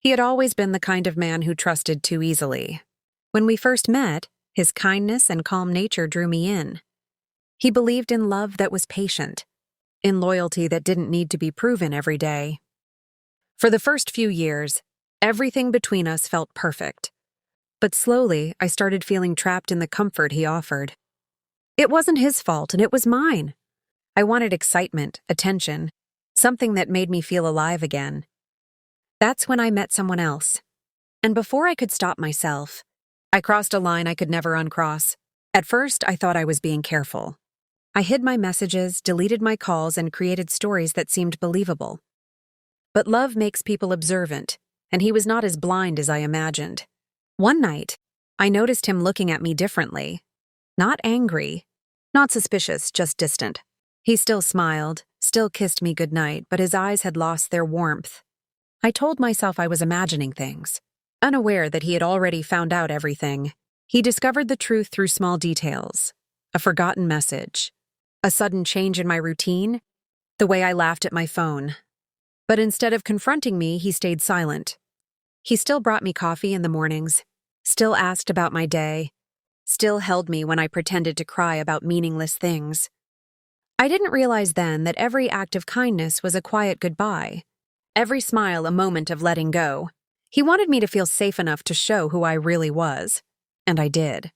He had always been the kind of man who trusted too easily. When we first met, his kindness and calm nature drew me in. He believed in love that was patient, in loyalty that didn't need to be proven every day. For the first few years, everything between us felt perfect. But slowly, I started feeling trapped in the comfort he offered. It wasn't his fault, and it was mine. I wanted excitement, attention, something that made me feel alive again. That's when I met someone else. And before I could stop myself, I crossed a line I could never uncross. At first, I thought I was being careful. I hid my messages, deleted my calls, and created stories that seemed believable. But love makes people observant, and he was not as blind as I imagined. One night, I noticed him looking at me differently. Not angry, not suspicious, just distant. He still smiled, still kissed me goodnight, but his eyes had lost their warmth. I told myself I was imagining things, unaware that he had already found out everything. He discovered the truth through small details, a forgotten message, a sudden change in my routine, the way I laughed at my phone. But instead of confronting me, he stayed silent. He still brought me coffee in the mornings, still asked about my day, still held me when I pretended to cry about meaningless things. I didn't realize then that every act of kindness was a quiet goodbye, every smile a moment of letting go. He wanted me to feel safe enough to show who I really was, and I did,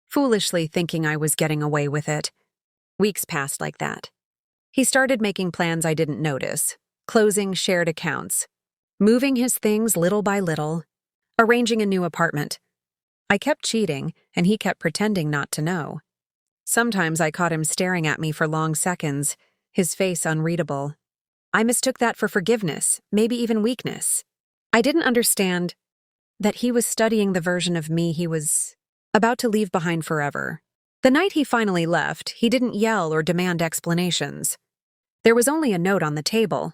foolishly thinking I was getting away with it. Weeks passed like that. He started making plans I didn't notice, closing shared accounts, moving his things little by little, arranging a new apartment. I kept cheating, and he kept pretending not to know. Sometimes I caught him staring at me for long seconds, his face unreadable. I mistook that for forgiveness, maybe even weakness. I didn't understand that he was studying the version of me he was about to leave behind forever. The night he finally left, he didn't yell or demand explanations. There was only a note on the table.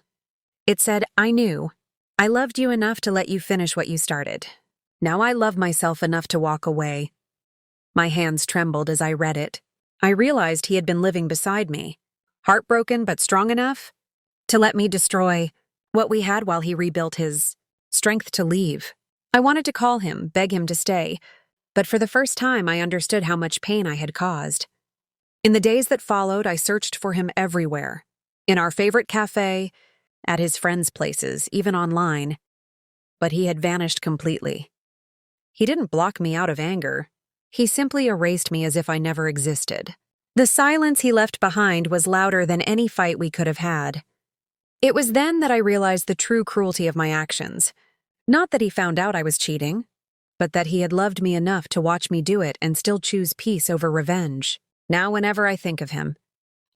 It said, "I knew. I loved you enough to let you finish what you started. Now I love myself enough to walk away." My hands trembled as I read it. I realized he had been living beside me, heartbroken but strong enough to let me destroy what we had while he rebuilt his strength to leave. I wanted to call him, beg him to stay, but for the first time I understood how much pain I had caused. In the days that followed, I searched for him everywhere. In our favorite cafe, at his friends' places, even online. But he had vanished completely. He didn't block me out of anger. He simply erased me as if I never existed. The silence he left behind was louder than any fight we could have had. It was then that I realized the true cruelty of my actions. Not that he found out I was cheating, but that he had loved me enough to watch me do it and still choose peace over revenge. Now whenever I think of him,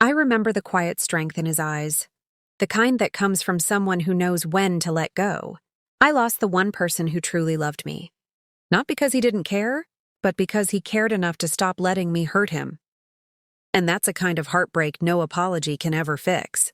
I remember the quiet strength in his eyes, the kind that comes from someone who knows when to let go. I lost the one person who truly loved me. Not because he didn't care, but because he cared enough to stop letting me hurt him. And that's a kind of heartbreak no apology can ever fix.